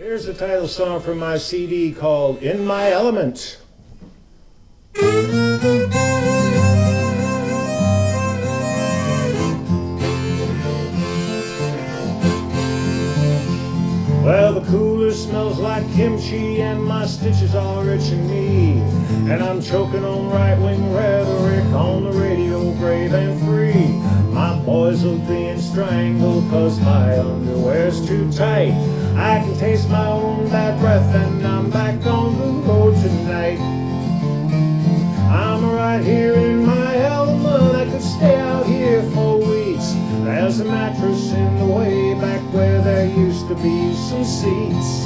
Here's the title song from my CD called In My Element. Well, the cooler smells like kimchi and my stitches are itching me, and I'm choking on right-wing rhetoric on the radio, brave and free. My boys are being strangled cause my underwear's too tight. I can taste my own bad breath and I'm back on the road tonight. I'm right here in my element. I could stay out here for weeks. There's a mattress in the way back where there used to be some seats.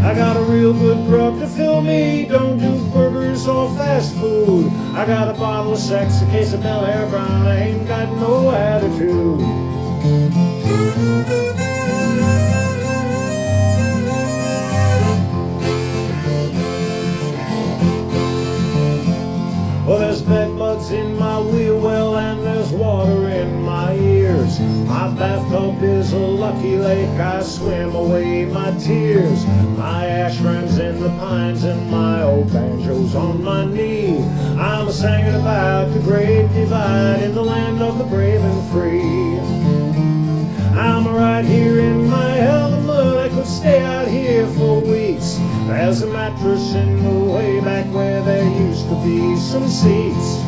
I got a real good grub to fill me, don't do burgers or fast food. I got a bottle of sex, a case of Bel Air Brown, I ain't got no attitude. Well, there's bed bugs in my wheel well, and there's water in my ears. My bathtub is a lucky lake, I swim away my tears. My ashram's in the pines and my old banjo's on my knee. I'm a singing about the great divide in the land of the brave and free. I'm right here in my element, I could stay out here for weeks. There's a mattress in the way back where there used to be some seats.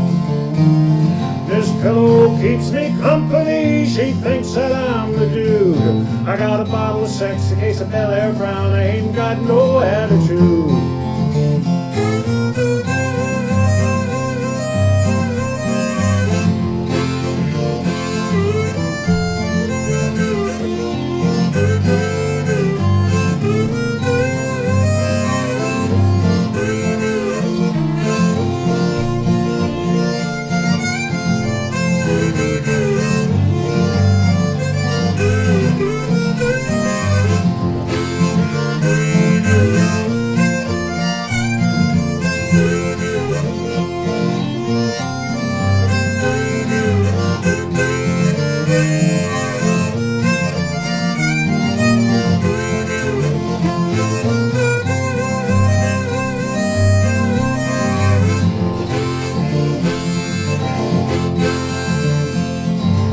This pillow keeps me company, she thinks that I'm the dude. I got a bottle of sex, a case of Bel Air Brown, I ain't got no attitude.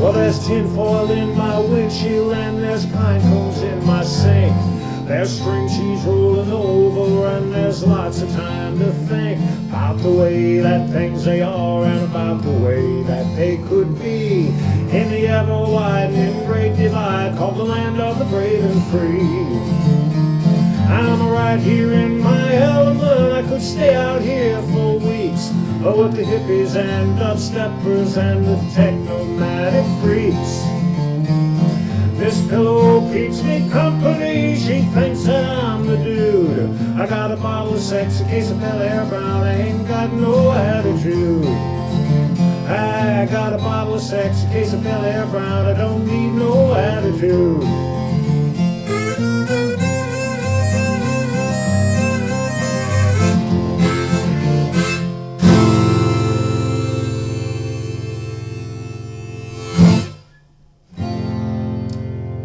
Well, there's tinfoil in my windshield and there's pine cones in my sink. There's string cheese rolling over and there's lots of time to think about the way that things they are and about the way that they could be in the ever-widening great divide called the land of the brave and free. I'm right here in my element, I could stay out here for weeks. Oh, with the hippies and dubsteppers and the technomatic freaks. This pillow keeps me company, she thinks that I'm the dude. I got a bottle of sex, a case of Bel Air Brown, I ain't got no attitude. I got a bottle of sex, a case of Bel Air Brown, I don't need no attitude.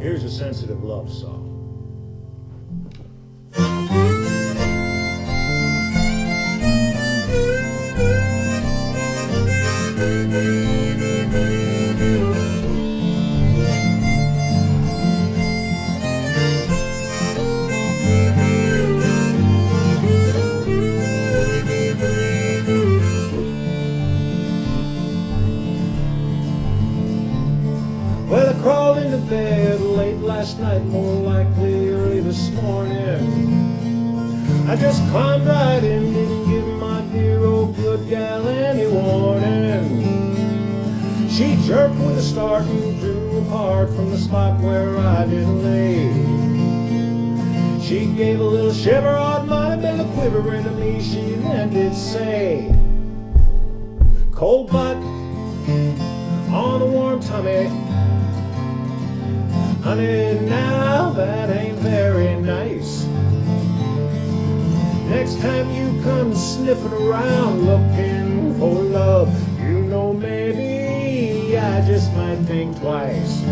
Here's a sensitive love song. Well, I crawled into bed late last night, more likely early this morning. I just climbed right in, didn't give my dear old good gal any warning. She jerked with a start and drew apart from the spot where I did lay. She gave a little shiver, or it might have been a quiver into me, she then did say, cold butt on a warm tummy. Honey, now that ain't very nice. Next time you come sniffing around looking for love, you know maybe I just might think twice.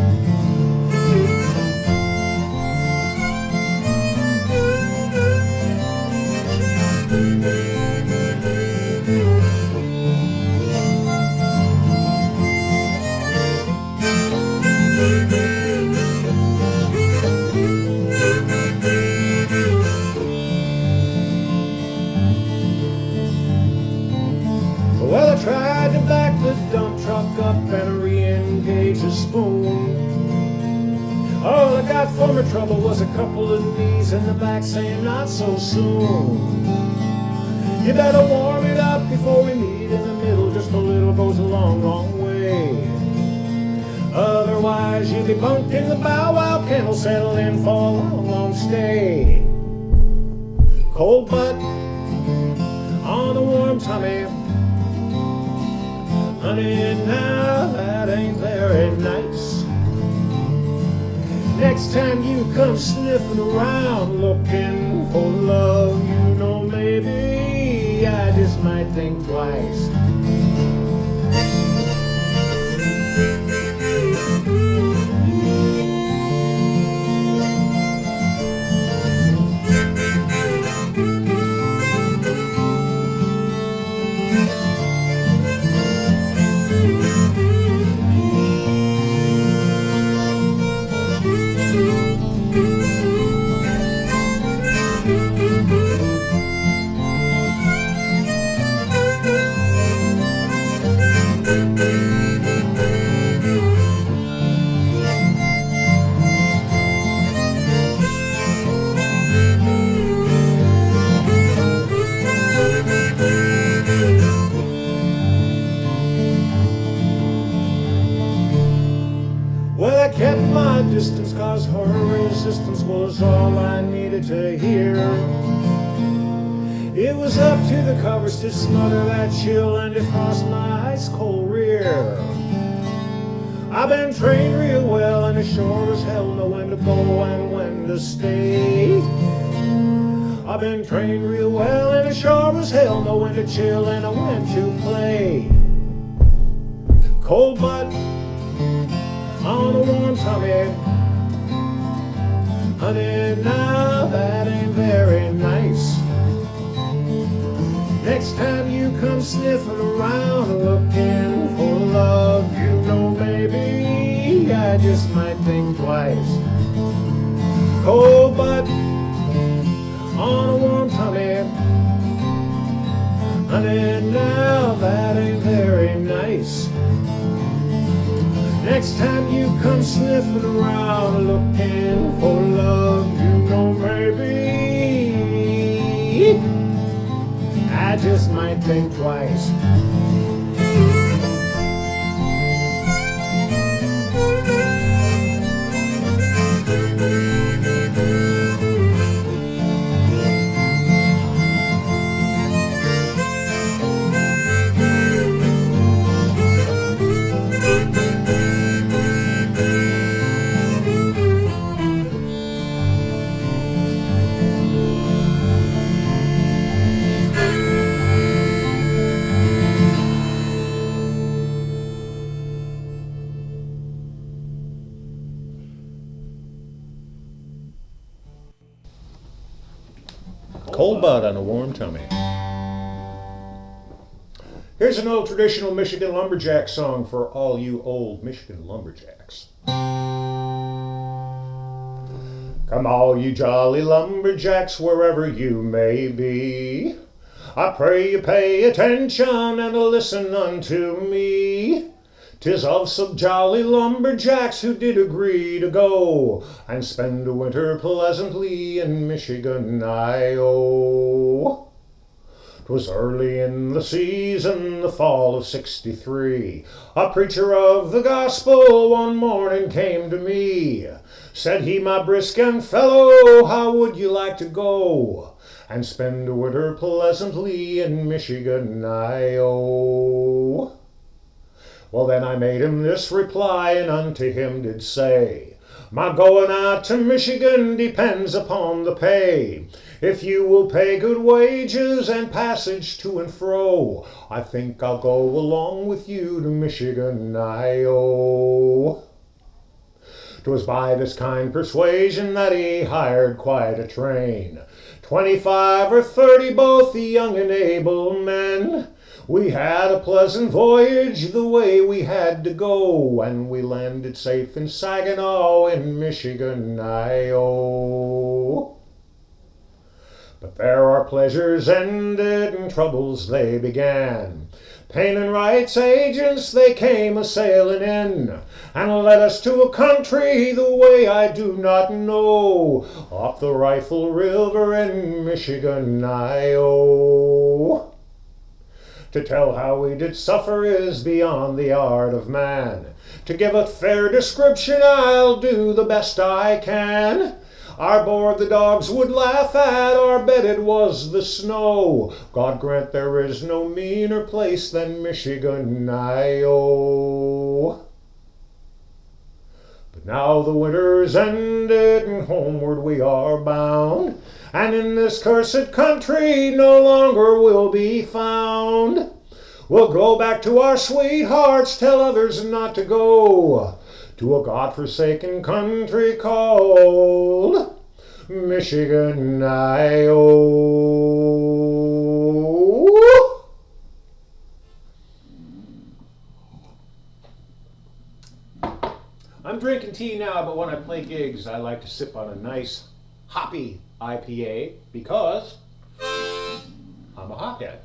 my former trouble was a couple of knees in the back saying not so soon. You better warm it up before we meet in the middle. Just a little goes a long, long way. Otherwise you'll be bunked in the bow while candles settle in for a long, long stay. Cold butt on a warm tummy. Honey, now that ain't very nice. Next time you come sniffing around looking for love, you know maybe I just might think twice. Well, I kept my distance 'cause her resistance was all I needed to hear. It was up to the covers to smother that chill and defrost my ice-cold rear. I've been trained real well and as sure as hell know when to go and when to stay. I've been trained real well and as sure as hell know when to chill and when to play. Cold butt on a warm tummy. Honey, now that ain't very nice. Next time you come sniffing around looking for love, you know maybe I just might think twice. Cold butt on a warm tummy. Honey, now that ain't very nice. Next time you come sniffing around looking for love, you know maybe I just might think twice. Cold butt on a warm tummy. Here's an old traditional Michigan Lumberjack song for all you old Michigan Lumberjacks. Come all you jolly lumberjacks wherever you may be, I pray you pay attention and listen unto me. 'Tis of some jolly lumberjacks who did agree to go and spend a winter pleasantly in Michigan, I-O. 'Twas early in the season, the fall of '63. A preacher of the gospel one morning came to me. Said he, my brisk young fellow, how would you like to go and spend a winter pleasantly in Michigan, I-O. Well, then I made him this reply, and unto him did say, my going out to Michigan depends upon the pay. If you will pay good wages and passage to and fro, I think I'll go along with you to Michigan, I-O. 'Twas by this kind persuasion that he hired quite a train, 25 or 30, both the young and able men. We had a pleasant voyage the way we had to go, and we landed safe in Saginaw in Michigan, I-O. But there our pleasures ended and troubles they began. Pain and rights agents they came a-sailing in, and led us to a country the way I do not know, up the Rifle River in Michigan, I-O. To tell how we did suffer is beyond the art of man. To give a fair description, I'll do the best I can. Our board the dogs would laugh at, our bed it was the snow. God grant there is no meaner place than Michigan, I-O. But now the winter's ended and homeward we are bound, and in this cursed country no longer will be found. We'll go back to our sweethearts, tell others not to go, to a God-forsaken country called Michigan, I-O. I'm drinking tea now, but when I play gigs, I like to sip on a nice hoppy IPA because I'm a hothead.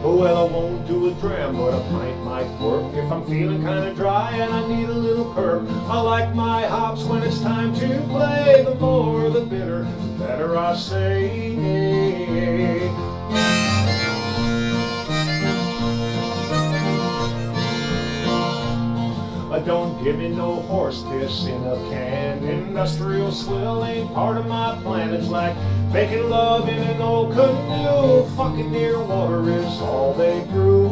Well, I won't do a dram, but a pint might work if I'm feeling kinda dry and I need a little perk. I like my hops when it's time to play. The more the bitter, the better, I say. Don't give me no horse piss in a can. Industrial swill ain't part of my plan. It's like making love in an old canoe. Fucking near water is all they brew.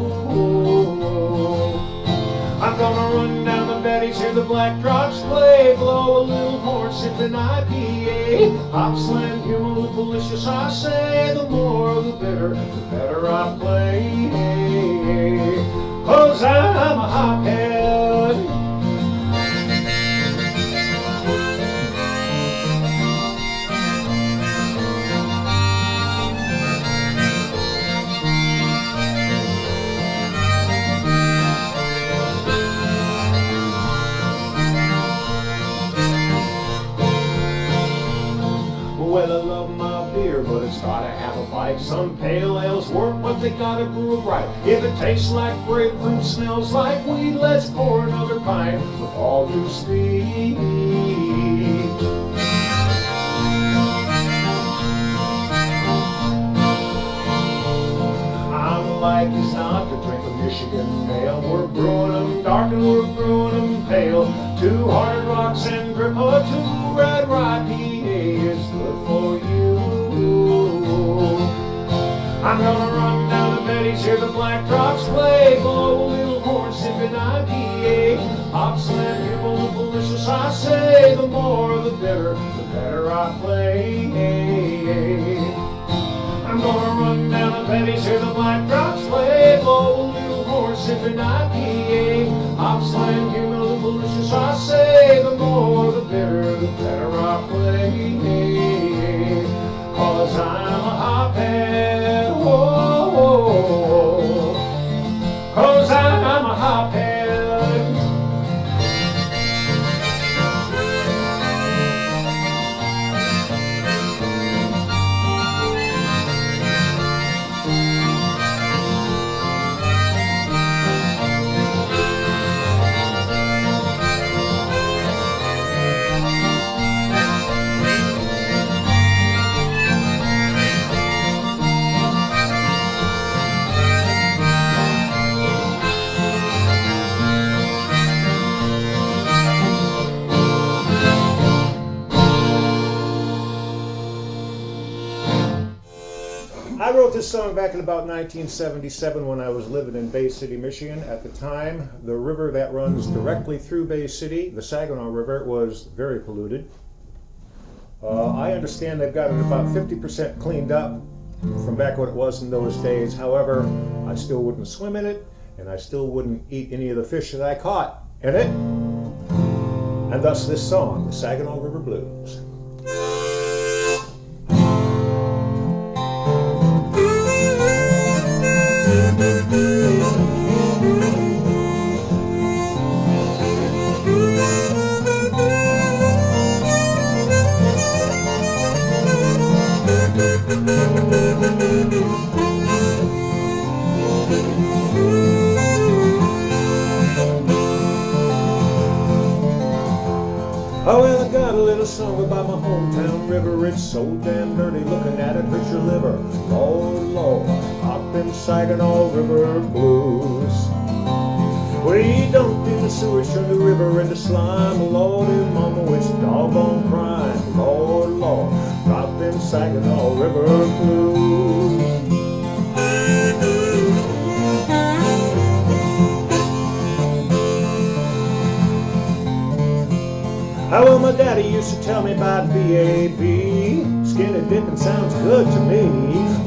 I'm gonna run down the Betty's, hear the black drops play, blow a little horn, sipping IPA. Hop slam, humorous, delicious, I say. The more the bitter, the better I play. 'Cause I'm a hophead. Well, I love my beer, but it's gotta have a bite. Some pale ales work, but they gotta brew it right. If it tastes like grapefruit, smells like weed, let's pour another pint with all due speed. I'm like it's not to drink a Michigan ale. We're brewing them dark and we're brewing them pale. 2 hard rocks and drip or 2 red rye PA is good for you. I'm gonna run down to Betty's, hear the black drops play, blow a little horn, sipping IPA. Hop slam, humorous, delicious, I say. The more the better I play. I'm gonna run down to Betty's, hear the black drops play, blow a little horn, sipping IPA. Hop slam, humorous, delicious, I say. The more the better I play. 'Cause I'm a hophead, whoa. 'Cause I'm a hophead. I wrote this song back in about 1977 when I was living in Bay City, Michigan. At the time, the river that runs directly through Bay City, the Saginaw River, was very polluted. I understand they've got it about 50% cleaned up from back what it was in those days. However, I still wouldn't swim in it, and I still wouldn't eat any of the fish that I caught in it. And thus this song, the Saginaw River Blues. Oh, well, I got a little song about my hometown river. It's so damn dirty, looking at it hurts your liver. Lord, Lord, pop them Saginaw River blues. We dumped in the sewage, turned the river into slime. Lordy mama, it's doggone crime. Lord, Lord, pop them Saginaw River blues. Oh, well, my daddy used to tell me about B.A.B. Skinny dipping sounds good to me.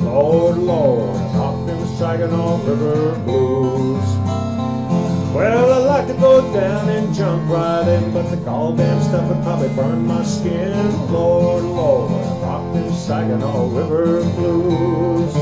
Lord, Lord, pop them Saginaw River blues. Well, I like to go down and junk riding, but the goddamn stuff would probably burn my skin. Lord, Lord, pop them Saginaw River blues.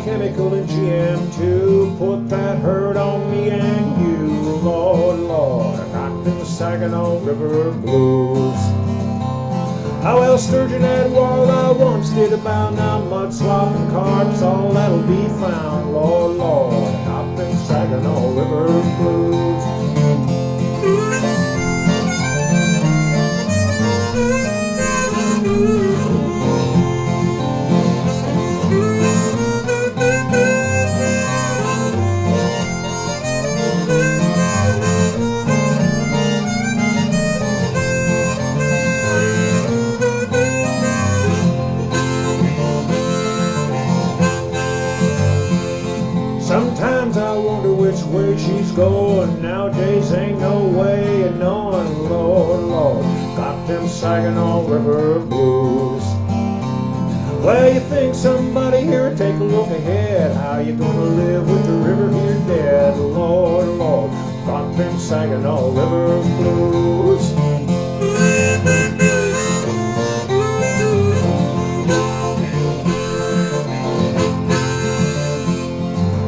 Chemical and GM2 put that hurt on me and you. Lord, Lord, I got them Saginaw River blues. How well sturgeon and walleye once did about, now mud slop and carps, all that'll be found. Lord, Lord, I got them Saginaw River blues. Sometimes I wonder which way she's going. Nowadays ain't no way of knowing. Lord, Lord, got them Saginaw River blues. Well, you think somebody here would take a look ahead? How you gonna live with the river here dead? Lord, Lord, got them Saginaw River blues.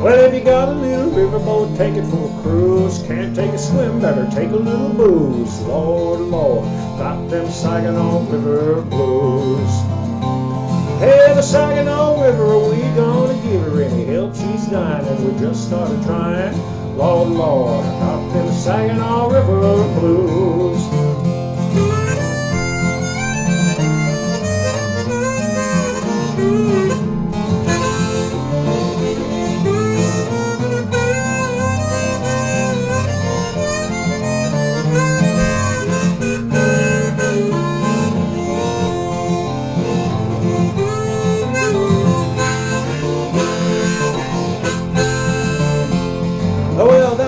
Well, if you got a little riverboat, take it for a cruise. Can't take a swim, better take a little booze. Lord, Lord, got them Saginaw River blues. Hey, the Saginaw River, are we gonna give her any help? She's dying and we just started trying. Lord, Lord, got them Saginaw River blues.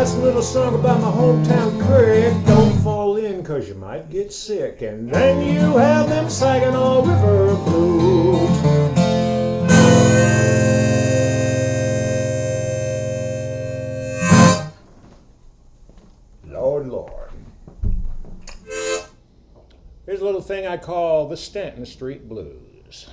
A little song about my hometown creek. Don't fall in, cause you might get sick. And then you have them Saginaw River blues. Lord, Lord. Here's a little thing I call the Stanton Street Blues.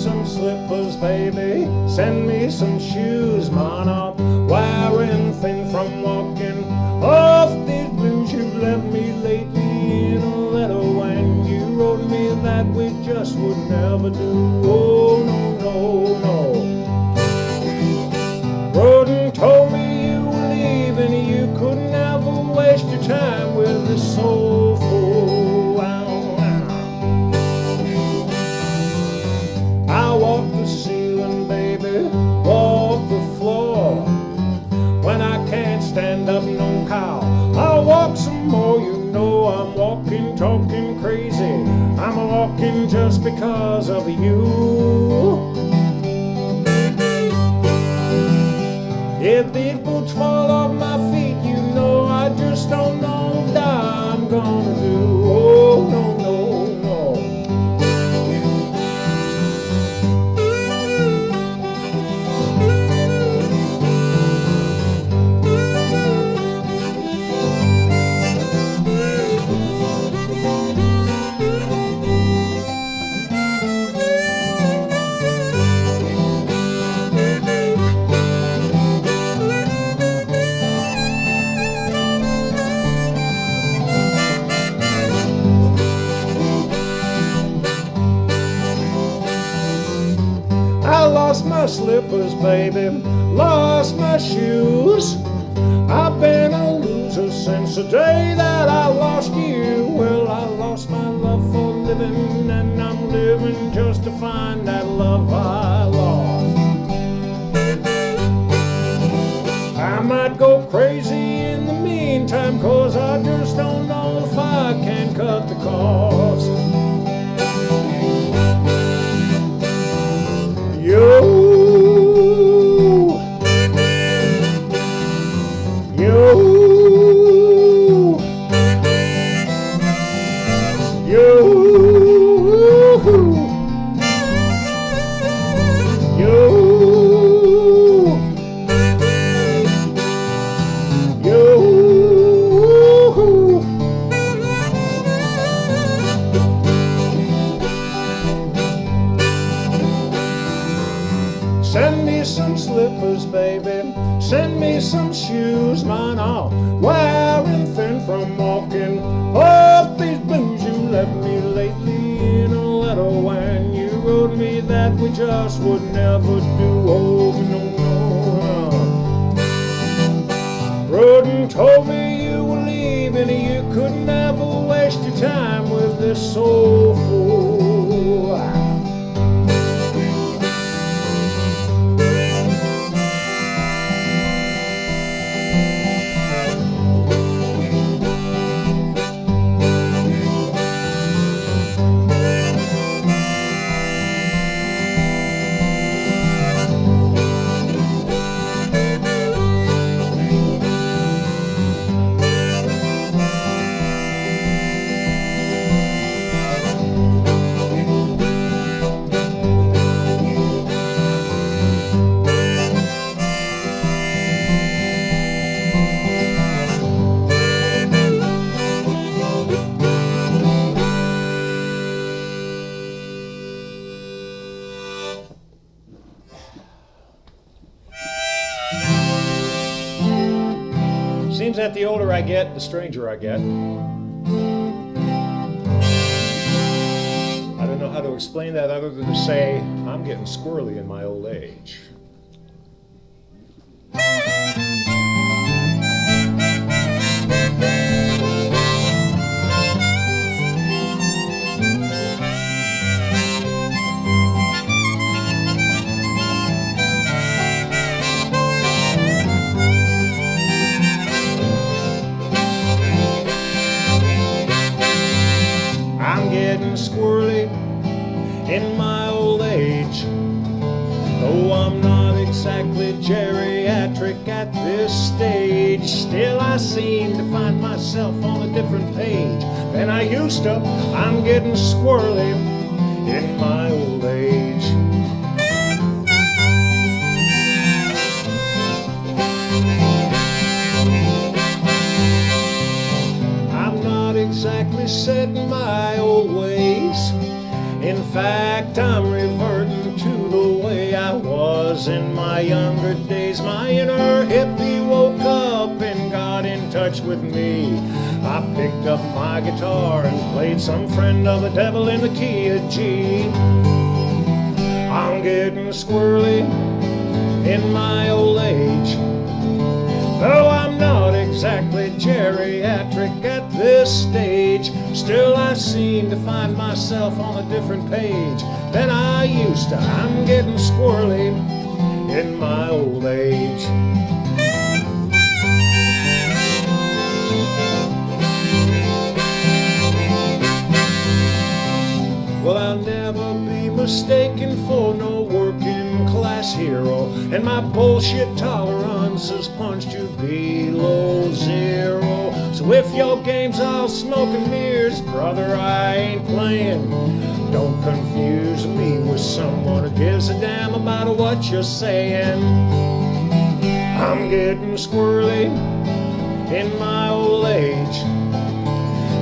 some slippers, baby. Send me some shoes, man. I'm wearing thin from walking off these blues you've left me lately. In a letter when you wrote me that we just would never do. Oh, no, no, no. Wrote and told me you were leaving. You could never waste your time with this soulful. I walk the ceiling, baby, walk the floor. When I can't stand up no cow, I'll walk some more. You know I'm walking, talking crazy. I'm walking just because of you. If these boots fall off my feet, you know I just don't know what I'm gonna do. Oh, no, no, no. Lost my slippers, baby, lost my shoes. I've been a loser since the day that I lost you. Well, I lost my love for living, and I'm living just to find that love I lost. I might go crazy in the meantime, 'cause I just don't know if I can cut the cost. Send me some slippers, baby. Send me some shoes, mine are wearing thin from walking off these blues you left me lately. In a letter when you wrote me that we just would never do. Oh, no, no. Wrote and told me you were leaving. You could never waste your time with this soulful. Seems that the older I get, the stranger I get. I don't know how to explain that other than to say I'm getting squirrely in my old age. I'm getting squirrely in my old age. Though I'm not exactly geriatric at this stage, still I seem to find myself on a different page than I used to. I'm getting squirrely in my old age. I'm not exactly set in my old ways. In fact, I'm reverting to 'cause in my younger days my inner hippie woke up and got in touch with me. I picked up my guitar and played Some Friend of the Devil in the key of G. I'm getting squirrely in my old age, though I'm not exactly geriatric at this stage. Still I seem to find myself on a different page than I used to. I'm getting squirrely in my old age. Well, I'll never be mistaken for no working class hero, and my bullshit tolerance is punched to below zero. So if your game's all smoke and mirrors, brother, I ain't playing. Don't confuse me with someone who gives a damn about what you're saying. I'm getting squirrely in my old age,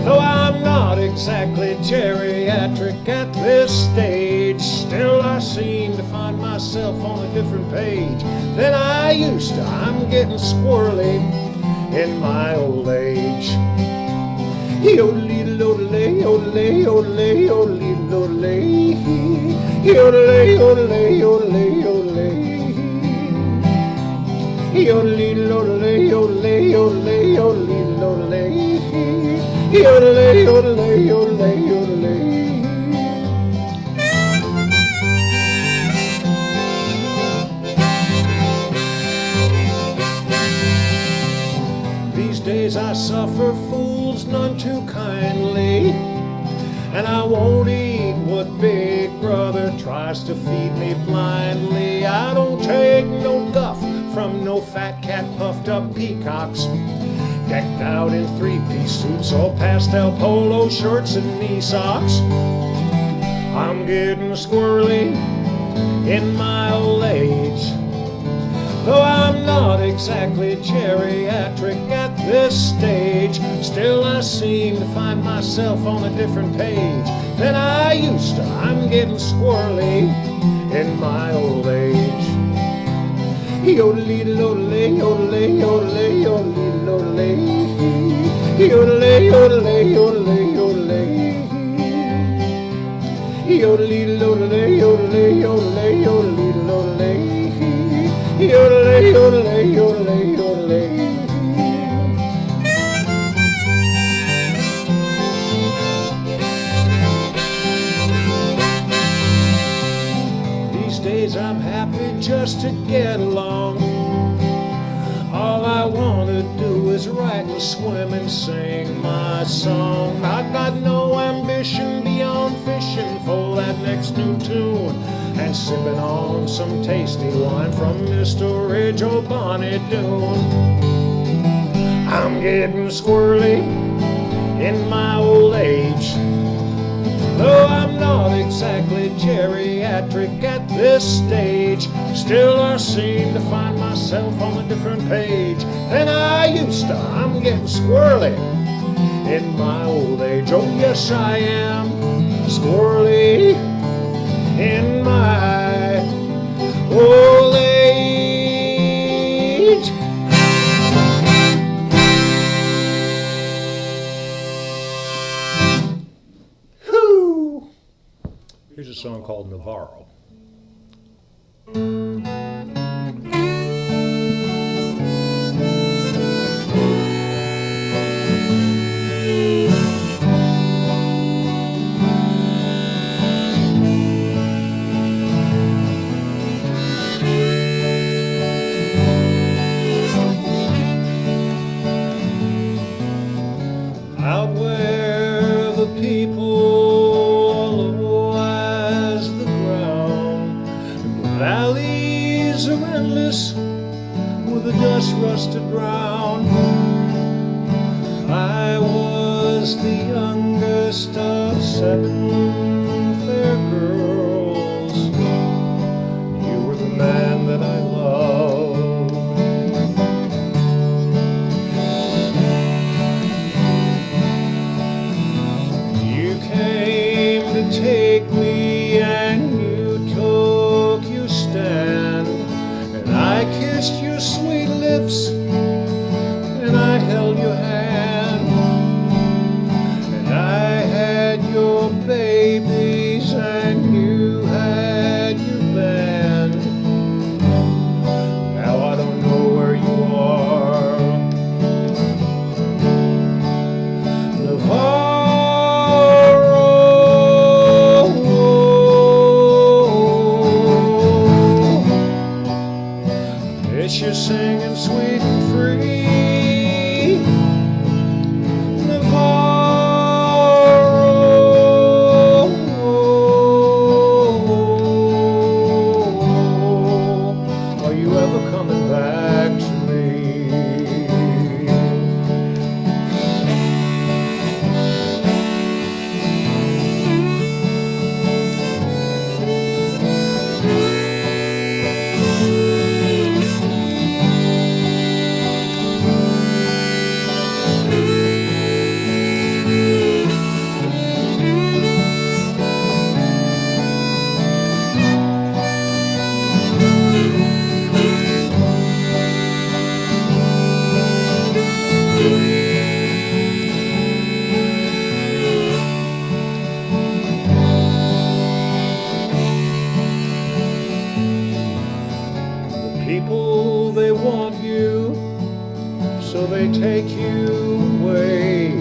though I'm not exactly geriatric at this stage. Still I seem to find myself on a different page than I used to. I'm getting squirrely in my old age. Yodelay, yodelay, yodelay, yodelay, yodelay, yodelay, yodelay, yodelay, yodelay. Yodelay, yodelay, yodelay, yodelay, yodelay, yodelay, yodelay, yodelay, yodelay. These days I suffer fools none too kindly, and I won't eat what Big Brother tries to feed me blindly. I don't take no guff from no fat cat puffed up peacocks, decked out in three-piece suits or pastel polo shirts and knee socks. I'm getting squirrely in my old age, though I'm not exactly geriatric at this stage. Still I seem to find myself on a different page than I used to. I'm getting squirrely in my old age. Yodelay, yodelay, yodelay, yodelay, yodelay, yodelay, yodelay, yodelay, yodelay, yodelay. Yodelay, yodelay, yodelay, yodelay, yodelay, yodelay, yodelay, yodelay, yodelay, yodelay. These days I'm happy just to get along. All I want to do is write and swim and sing my song. I got no ambition beyond fishing for that next new tune and sipping on some tasty wine from Mr. Ridge or Bonnie Doon. I'm getting squirrely in my old age, though I'm not exactly geriatric at this stage. Still I seem to find myself on a different page than I used to. I'm getting squirrely in my old age. Oh yes I am squirrely in my old age. Whew. Here's a song called Navarro. Out where the people are low as the ground, and the valleys are endless with the dust-rusted ground. I was the youngest of 7 fair girls. You were the man that I loved. Take me and you took your stand. singing sweet and free. Navarro, are you ever coming back to me? People, they want you, so they take you away.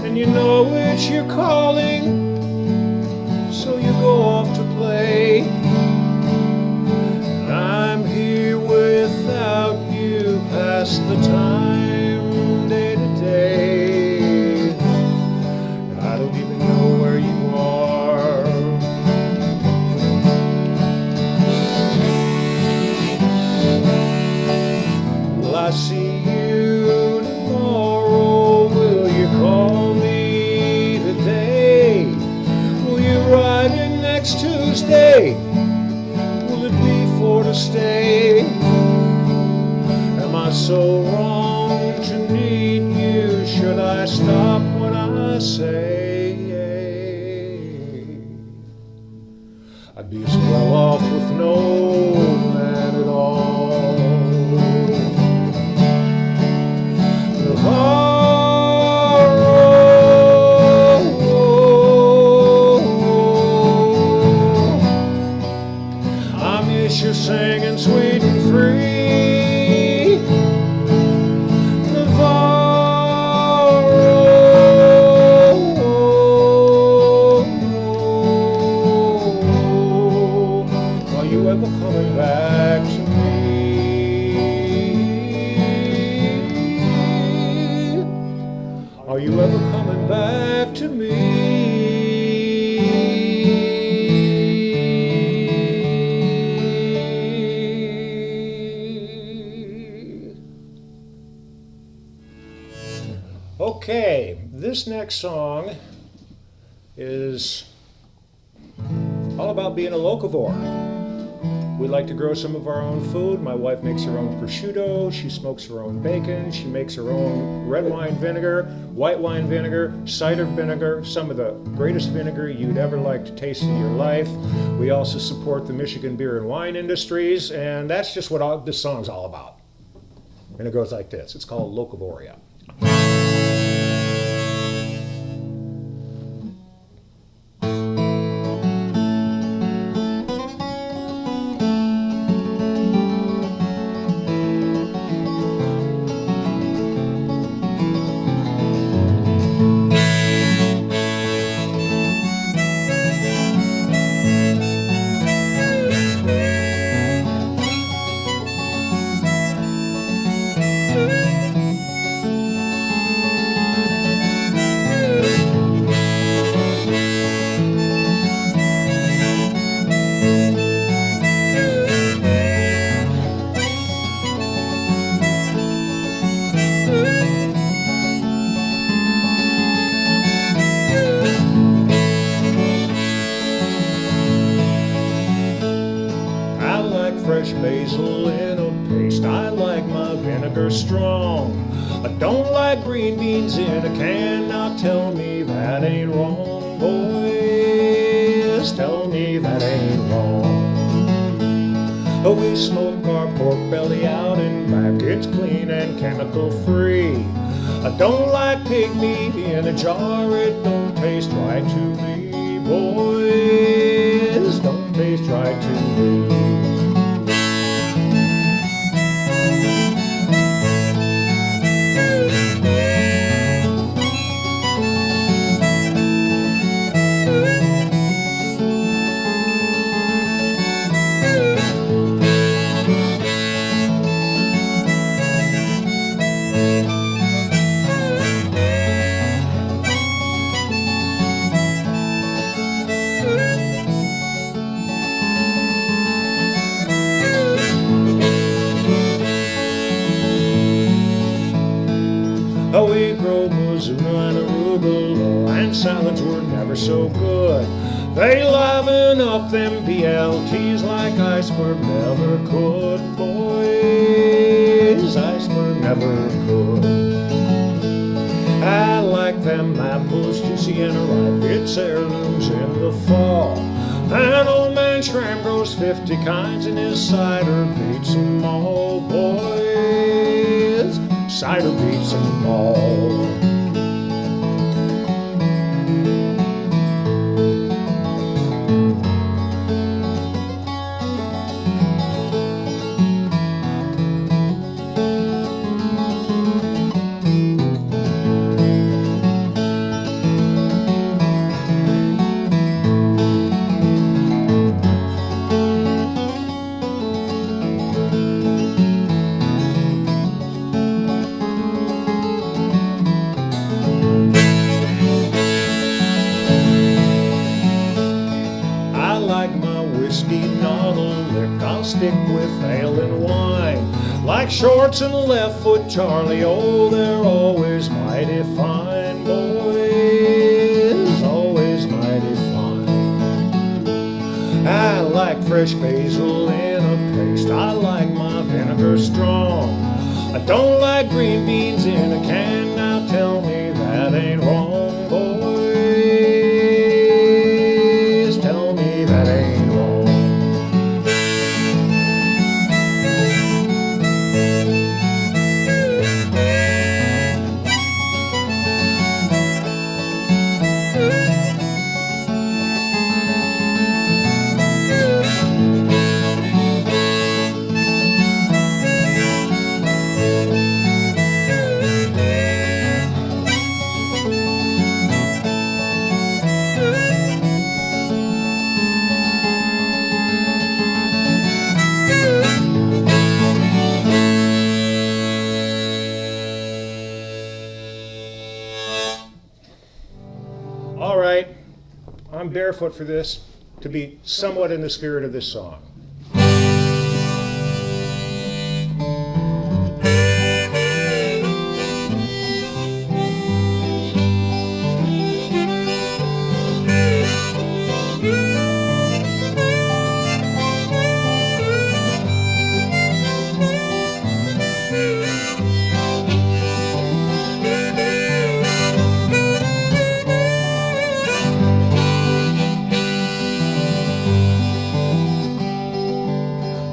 And you know it's your calling, so you go off to play. And I'm here without you, past the time, day to day. I don't even know where you are. I see you tomorrow. Will you call me today? Will you ride in next Tuesday? Will it be for to stay? Am I so wrong to need you? Should I stop what I say? I'd be as well off with no man at all. I miss you singing sweet and free. Navarro, are you ever coming back to me? Are you ever coming back to me? Okay, this next song is all about being a locavore. We like to grow some of our own food. My wife makes her own prosciutto. She smokes her own bacon. She makes her own red wine vinegar, white wine vinegar, cider vinegar, some of the greatest vinegar you'd ever like to taste in your life. We also support the Michigan beer and wine industries, and that's just what this song's all about. And it goes like this. It's called Locavoria. Fresh basil in a paste. I like my vinegar strong. I don't like green beans in a can. Now tell me that ain't wrong, boys. Tell me that ain't wrong. Oh, we smoke our pork belly out and back. It's clean and chemical free. I don't like pig meat in a jar. It don't taste right to me, boys. Don't taste right to me. salads were never so good. They liven up them BLTs like iceberg never could, boys, iceberg never could. I like them apples juicy and ripe, it's heirlooms in the fall. An old man Schramm grows 50 kinds and his cider beats them all, boys, cider beats them all. Stick with ale and wine, like Shorts and Left Foot Charlie. Oh, they're always mighty fine, boys, always mighty fine. I like fresh basil in a paste. I like my vinegar strong. I don't like green beans in a can. Now tell me that ain't wrong, boys. Tell me that ain't wrong. I'm barefoot for this to be somewhat in the spirit of this song.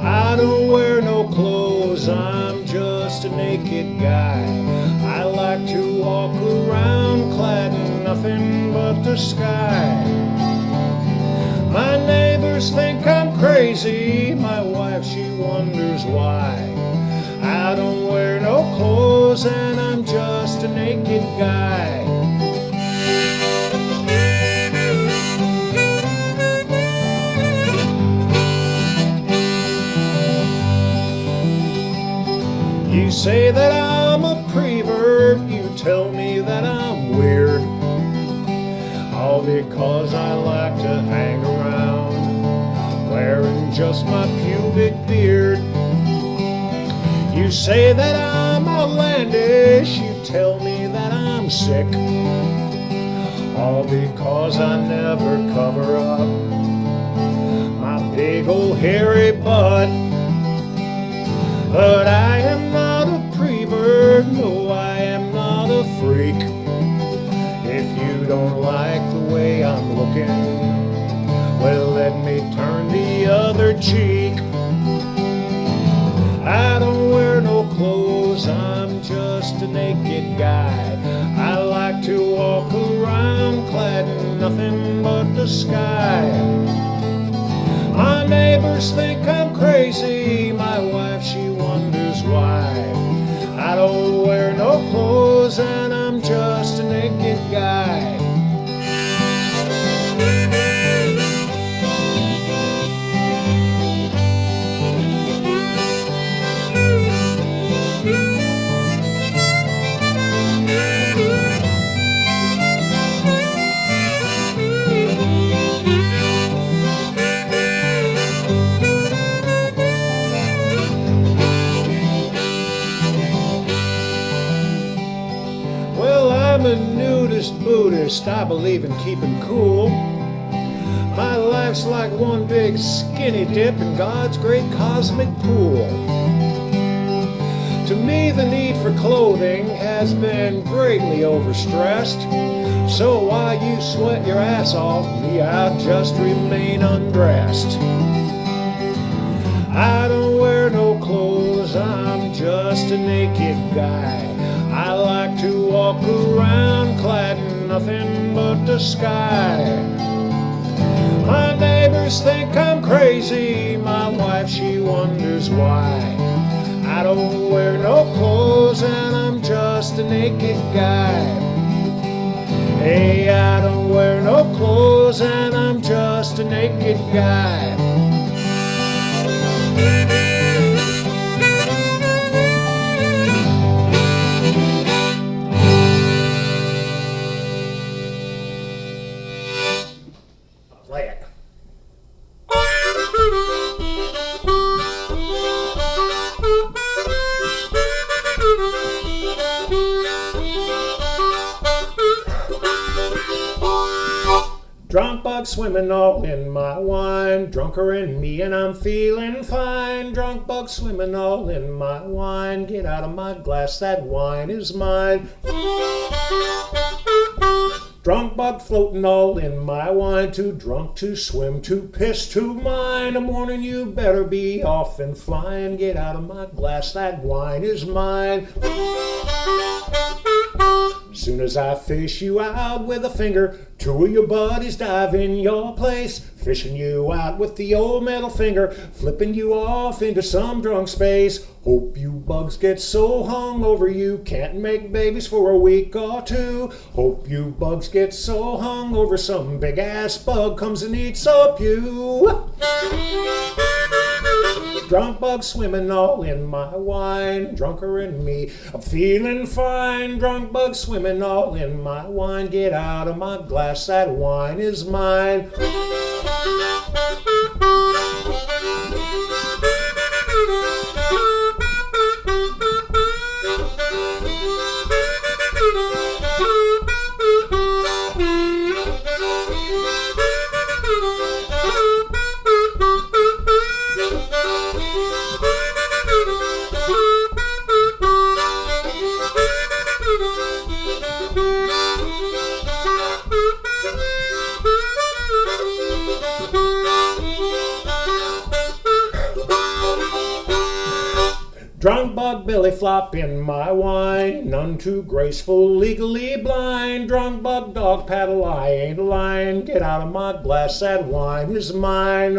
I don't wear no clothes, I'm just a naked guy. I like to walk around clad in nothing but the sky. My neighbors think I'm crazy, my wife she wonders why. I don't wear no clothes and I'm just a naked guy. You say that I'm a prevert, you tell me that I'm weird, all because I like to hang around wearing just my pubic beard. You say that I'm outlandish, you tell me that I'm sick, all because I never cover up my big old hairy butt. But I am not a prevert, no, I am not a freak. If you don't like the way I'm looking, well, let me turn the other cheek. I don't wear no clothes, I'm just a naked guy. I like to walk around clad in nothing but the sky. My neighbors think I'm crazy, my wife she wonders why. I don't wear no clothes and I'm just a naked guy. toast, I believe in keeping cool. My life's like one big skinny dip in God's great cosmic pool. To me, the need for clothing has been greatly overstressed. So while you sweat your ass off, me, I'll just remain undressed. I don't wear no clothes, I'm just a naked guy. I like to walk around clad in nothing but the sky. My neighbors think I'm crazy, my wife, she wonders why. I don't wear no clothes and I'm just a naked guy. Hey, I don't wear no clothes and I'm just a naked guy. Play it. Drunk bug swimming all in my wine, drunker in me and I'm feeling fine. Drunk bug swimming all in my wine, get out of my glass, that wine is mine. Drunk bug floating all in my wine, too drunk to swim, too pissed to mind. I'm warning you, better be off and flying, get out of my glass, that wine is mine. Soon as I fish you out with a finger, two of your buddies dive in your place, fishing you out with the old middle finger, flipping you off into some drunk space. Hope you bugs get so hung over you can't make babies for a week or two. Hope you bugs get so hung over some big ass bug comes and eats up you. Drunk bug swimming all in my wine, drunker in me, I'm feeling fine. Drunk bug swimming all in my wine, get out of my glass, that wine is mine. Drunk bug belly flop in my wine, none too graceful, legally blind. Drunk bug dog paddle, I ain't lying, get out of my glass, that wine is mine.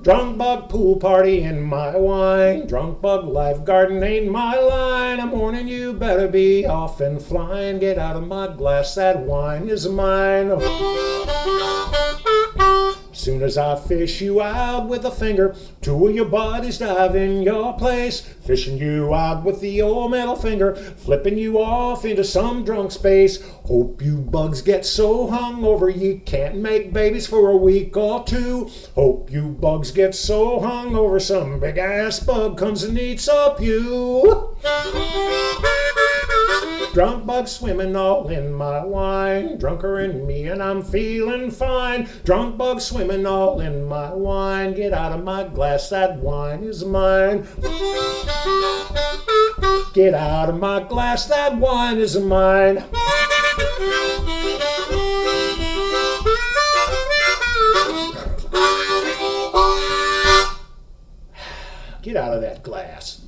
Drunk bug pool party in my wine, drunk bug life garden ain't my line. I'm warning you, better be off and flying, get out of my glass, that wine is mine. Soon as I fish you out with a finger, two of your buddies dive in your place, fishing you out with the old middle finger, flipping you off into some drunk space. Hope you bugs get so hung over you can't make babies for a week or two. Hope you bugs get so hung over some big ass bug comes and eats up you. Drunk bug swimming all in my wine, drunker in me and I'm feeling fine. Drunk bug swimming all in my wine, get out of my glass, that wine is mine. Get out of my glass, that wine is mine. Get out of that glass.